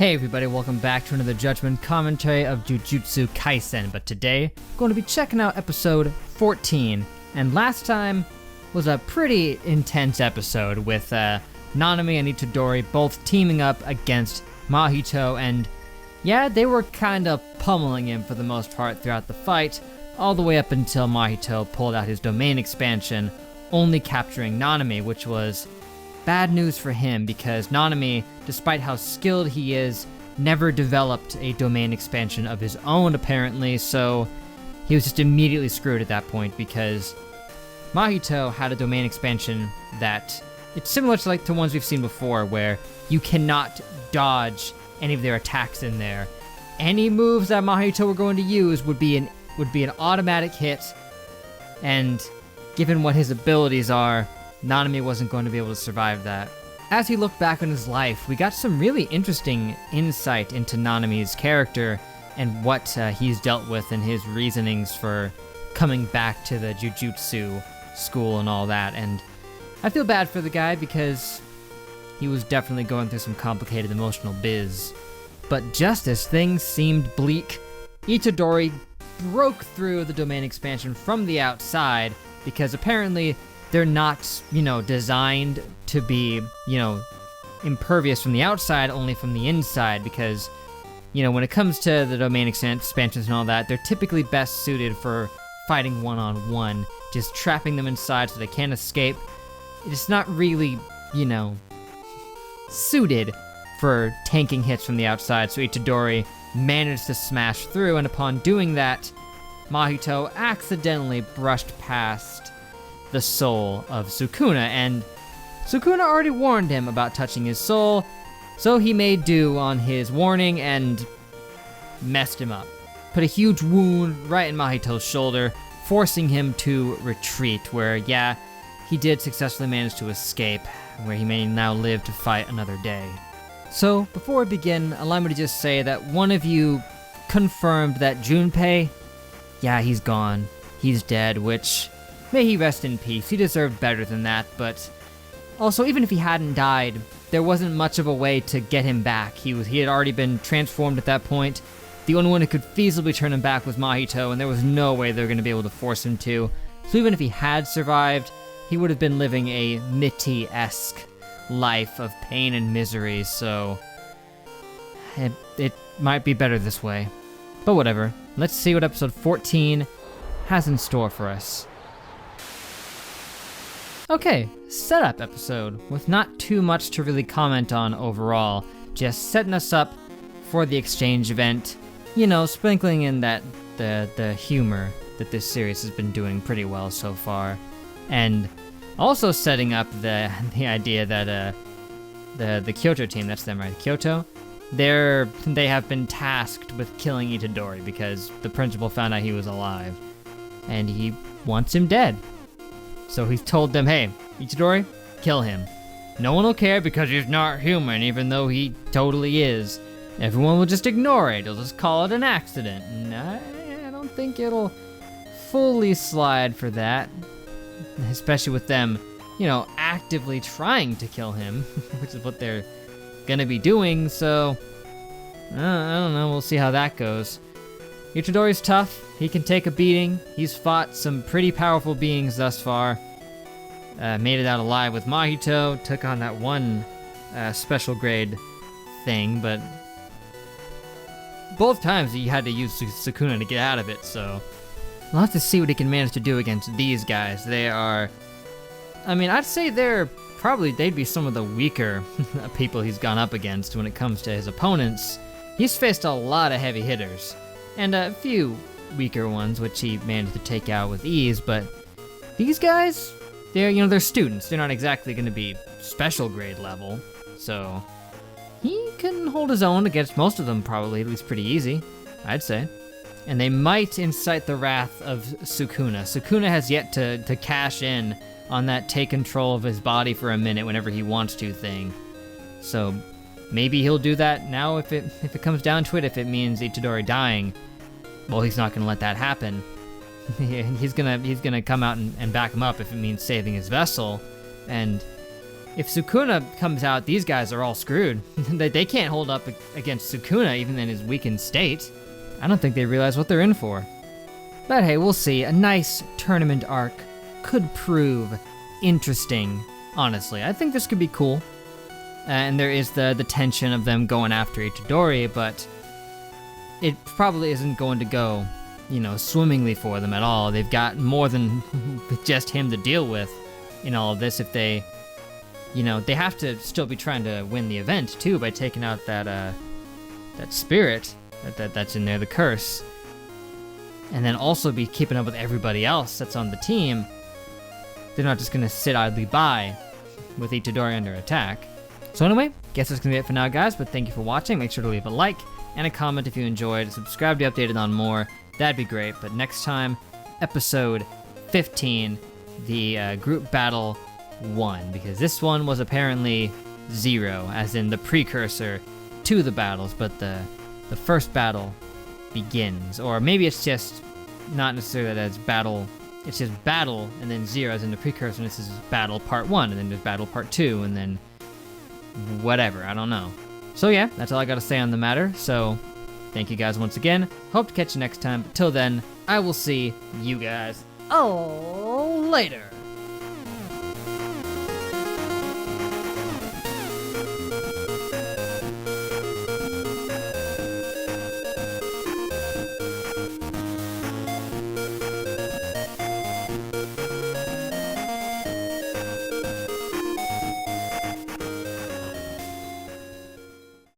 Hey everybody, welcome back to another Judgment commentary of Jujutsu Kaisen, but today I'm going to be checking out episode 14, and last time was a pretty intense episode with Nanami and Itadori both teaming up against Mahito, and yeah, they were kind of pummeling him for the most part throughout the fight, all the way up until Mahito pulled out his domain expansion, only capturing Nanami, which was bad news for him because Nanami, despite how skilled he is, never developed a domain expansion of his own apparently, so he was just immediately screwed at that point because Mahito had a domain expansion that it's similar to like the ones we've seen before where you cannot dodge any of their attacks in there. Any moves that Mahito were going to use would be an automatic hit, and given what his abilities are, Nanami wasn't going to be able to survive that. As he looked back on his life, we got some really interesting insight into Nanami's character and what he's dealt with and his reasonings for coming back to the Jujutsu school and all that. And I feel bad for the guy because he was definitely going through some complicated emotional biz. But just as things seemed bleak, Itadori broke through the domain expansion from the outside because apparently they're not, designed to be, impervious from the outside, only from the inside, because, when it comes to the domain expansions and all that, they're typically best suited for fighting one-on-one, just trapping them inside so they can't escape. It's not really, suited for tanking hits from the outside, so Itadori managed to smash through, and upon doing that, Mahito accidentally brushed past the soul of Sukuna, and Sukuna already warned him about touching his soul, so he made do on his warning and messed him up. Put a huge wound right in Mahito's shoulder, forcing him to retreat, where, yeah, he did successfully manage to escape, where he may now live to fight another day. So, before we begin, allow me to just say that one of you confirmed that Junpei, yeah, he's gone. He's dead, which may he rest in peace. He deserved better than that, but also, even if he hadn't died, there wasn't much of a way to get him back. He had already been transformed at that point. The only one who could feasibly turn him back was Mahito, and there was no way they were going to be able to force him to. So even if he had survived, he would have been living a Mitty-esque life of pain and misery, so it might be better this way. But whatever. Let's see what episode 14 has in store for us. Okay, setup episode, with not too much to really comment on overall, just setting us up for the exchange event, sprinkling in that the humor that this series has been doing pretty well so far, and also setting up the idea that the Kyoto team, that's them, right? Kyoto, they have been tasked with killing Itadori because the principal found out he was alive, and he wants him dead. So he's told them, hey, Itadori, kill him. No one will care because he's not human, even though he totally is. Everyone will just ignore it. They'll just call it an accident. And I don't think it'll fully slide for that. Especially with them, actively trying to kill him, which is what they're gonna be doing, so I don't know, we'll see how that goes. Itadori's tough, he can take a beating, he's fought some pretty powerful beings thus far, made it out alive with Mahito, took on that one special grade thing, but both times he had to use Sukuna to get out of it, so we'll have to see what he can manage to do against these guys. They are, I'd say they'd be some of the weaker people he's gone up against when it comes to his opponents. He's faced a lot of heavy hitters, and a few weaker ones, which he managed to take out with ease, but these guys, they're students. They're not exactly going to be special grade level, so he can hold his own against most of them probably, at least pretty easy, I'd say. And they might incite the wrath of Sukuna. Sukuna has yet to cash in on that take control of his body for a minute whenever he wants to thing. So maybe he'll do that now if it comes down to it, if it means Itadori dying. Well, he's not gonna let that happen. He's gonna come out and back him up if it means saving his vessel. And if Sukuna comes out, these guys are all screwed. They can't hold up against Sukuna even in his weakened state. I don't think they realize what they're in for. But hey, we'll see. A nice tournament arc could prove interesting, honestly. I think this could be cool. And there is the tension of them going after Itadori, but it probably isn't going to go, swimmingly for them at all. They've got more than just him to deal with in all of this. If they, they have to still be trying to win the event too by taking out that spirit that's in there, the curse, and then also be keeping up with everybody else that's on the team. They're not just gonna sit idly by with Itadori under attack. So anyway, guess that's gonna be it for now, guys, but thank you for watching. Make sure to leave a like and a comment if you enjoyed. Subscribe to be updated on more. That'd be great. But next time, episode 15, the group battle 1, because this one was apparently 0, as in the precursor to the battles, but the first battle begins. Or maybe it's just not necessarily that it's battle, it's just battle and then 0 as in the precursor, and this is battle part 1, and then there's battle part 2, and then whatever, I don't know. So yeah, that's all I gotta say on the matter. So thank you guys once again. Hope to catch you next time. But till then, I will see you guys all later.